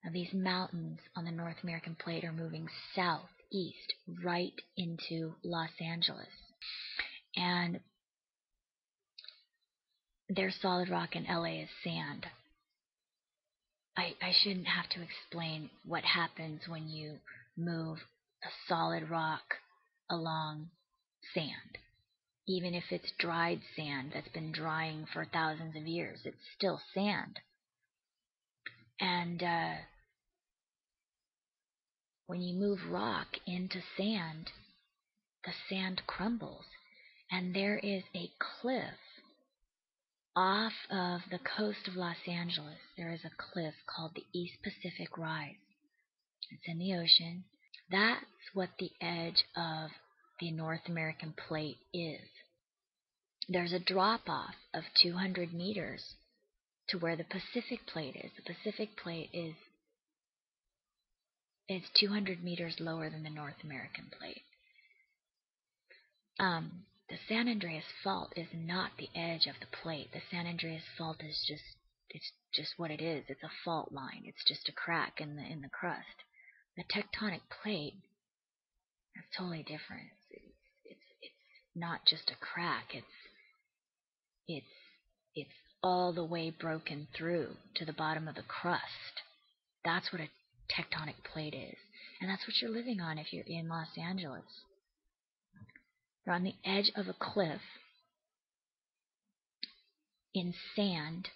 Now, these mountains on the North American plate are moving southeast right into Los Angeles. And there's solid rock and LA is sand. I shouldn't have to explain what happens when you move a solid rock along sand. Even if it's dried sand that's been drying for thousands of years, it's still sand. And when you move rock into sand, the sand crumbles. And there is a cliff off of the coast of Los Angeles. There is a cliff called the East Pacific Rise. It's in the ocean. That's what the edge of the North American plate is. There's a drop-off of 200 meters to where the Pacific plate is. The Pacific plate is 200 meters lower than the North American plate. The San Andreas Fault is not the edge of the plate. The San Andreas Fault is just what it is. It's a fault line. It's just a crack in the crust. The tectonic plate is totally different. It's not just a crack. It's all the way broken through to the bottom of the crust. That's what a tectonic plate is. And that's what you're living on if you're in Los Angeles. You're on the edge of a cliff in sand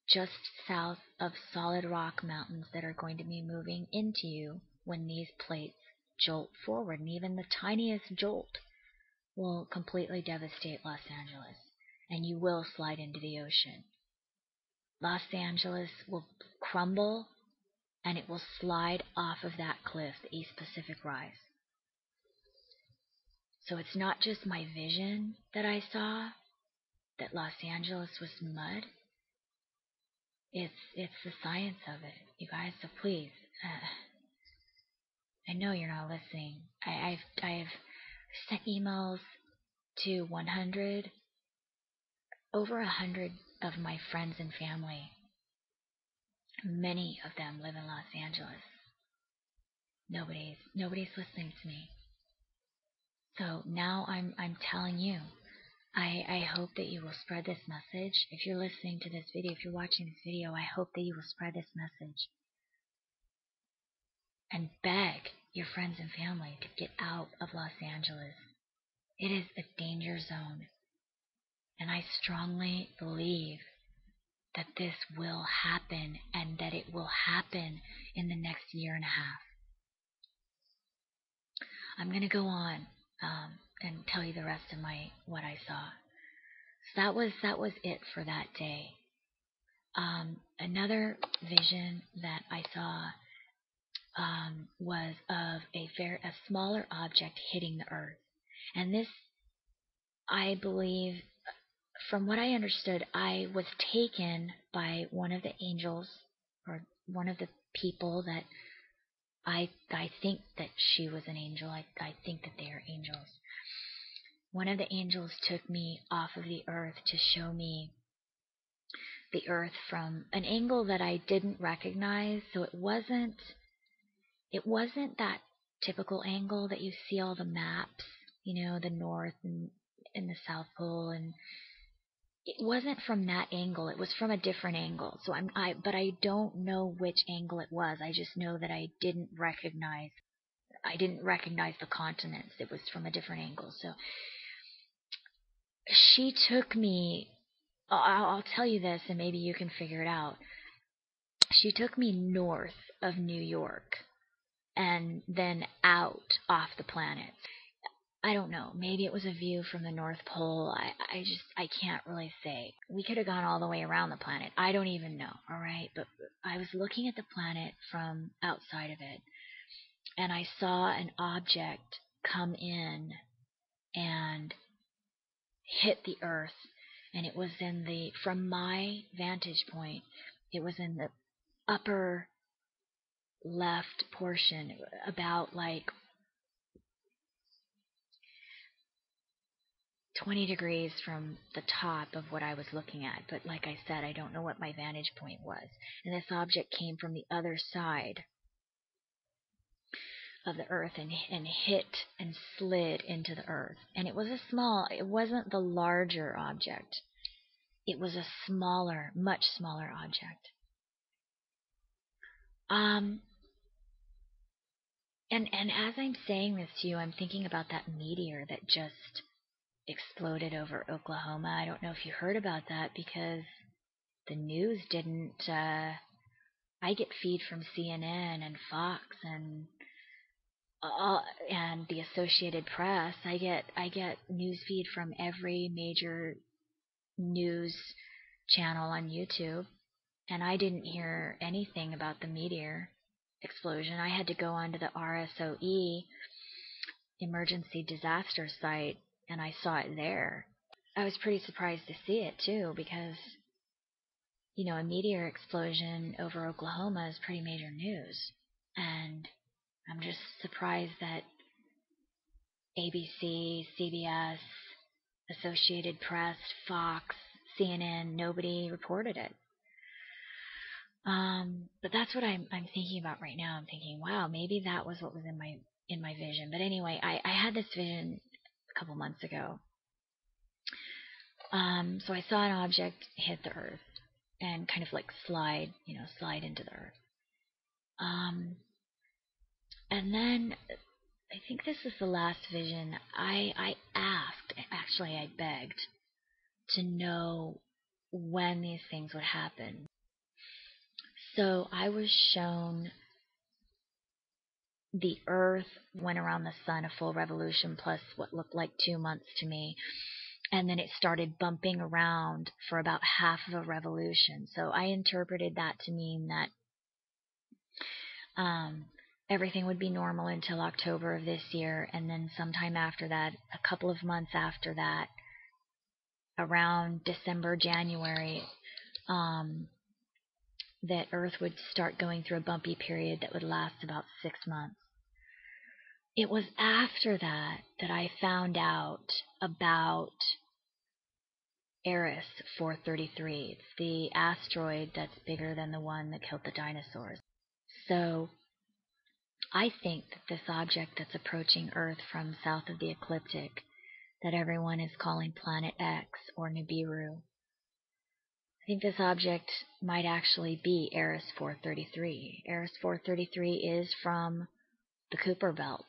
just south of solid rock mountains that are going to be moving into you when these plates jolt forward. And even the tiniest jolt will completely devastate Los Angeles, and you will slide into the ocean. Los Angeles will crumble, and it will slide off of that cliff, the East Pacific Rise. So it's not just my vision that I saw, that Los Angeles was mud. It's the science of it, you guys. So please, I know you're not listening. I've sent emails to over 100 of my friends and family. Many of them live in Los Angeles. Nobody's listening to me. So now I'm telling you, I hope that you will spread this message. If you're listening to this video, if you're watching this video, I hope that you will spread this message. And beg your friends and family to get out of Los Angeles. It is a danger zone. And I strongly believe that this will happen, and that it will happen in the next year and a half. I'm going to go on and tell you the rest of what I saw. So that was it for that day. Another vision that I saw was of a smaller object hitting the earth. And this, I believe, from what I understood, I was taken by one of the angels, or one of the people that I think that she was an angel. I think that they are angels. One of the angels took me off of the earth to show me the earth from an angle that I didn't recognize. So it wasn't that typical angle that you see all the maps, the North and the South Pole, and it wasn't from that angle. It was from a different angle. So but I don't know which angle it was. I just know that I didn't recognize the continents. It was from a different angle. So she took me, I'll tell you this and maybe you can figure it out. She took me north of New York and then out off the planet. I don't know. Maybe it was a view from the North Pole. I can't really say. We could have gone all the way around the planet. I don't even know. All right. But I was looking at the planet from outside of it, and I saw an object come in and hit the earth. And it was from my vantage point, it was in the upper left portion, about like 20 degrees from the top of what I was looking at. But like I said, I don't know what my vantage point was. And this object came from the other side of the earth and hit and slid into the earth. And it wasn't the larger object. It was a smaller, much smaller object. And as I'm saying this to you, I'm thinking about that meteor that just exploded over Oklahoma. I don't know if you heard about that because the news didn't. I get feed from CNN and Fox and the Associated Press. I get news feed from every major news channel on YouTube, and I didn't hear anything about the meteor explosion. I had to go onto the RSOE emergency disaster site, and I saw it there. I was pretty surprised to see it too, because a meteor explosion over Oklahoma is pretty major news, and I'm just surprised that ABC, CBS, Associated Press, Fox, CNN, nobody reported it. But that's what I'm thinking about right now. I'm thinking, wow, maybe that was what was in my vision. But anyway, I had this vision a couple months ago. So I saw an object hit the earth and kind of like slide into the earth. And then I think this is the last vision. I begged to know when these things would happen. So I was shown the Earth went around the sun a full revolution plus what looked like 2 months to me. And then it started bumping around for about half of a revolution. So I interpreted that to mean that everything would be normal until October of this year. And then sometime after that, a couple of months after that, around December, January, that Earth would start going through a bumpy period that would last about 6 months. It was after that I found out about Eris 433. It's the asteroid that's bigger than the one that killed the dinosaurs. So I think that this object that's approaching Earth from south of the ecliptic, that everyone is calling Planet X or Nibiru, I think this object might actually be Eris 433. Eris 433 is from the Kuiper Belt.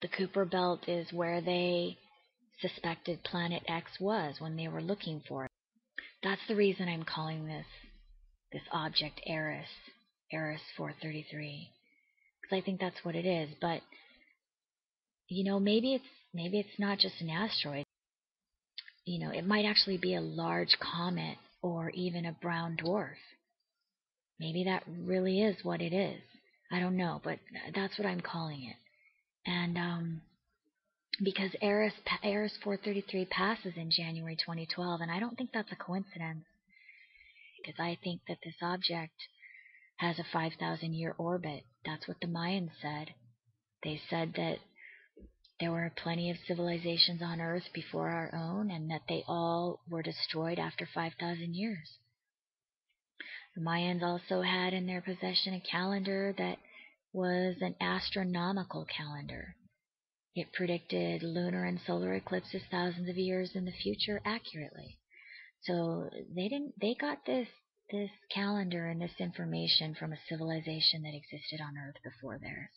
The Kuiper Belt is where they suspected Planet X was when they were looking for it. That's the reason I'm calling this object Eris 433, because I think that's what it is. But maybe it's not just an asteroid. It might actually be a large comet or even a brown dwarf. Maybe that really is what it is. I don't know, but that's what I'm calling it. And because Eris 433 passes in January 2012, and I don't think that's a coincidence, because I think that this object has a 5,000-year orbit. That's what the Mayans said. They said that there were plenty of civilizations on Earth before our own, and that they all were destroyed after 5,000 years. The Mayans also had in their possession a calendar that was an astronomical calendar. It predicted lunar and solar eclipses thousands of years in the future accurately. So they got this calendar and this information from a civilization that existed on Earth before theirs.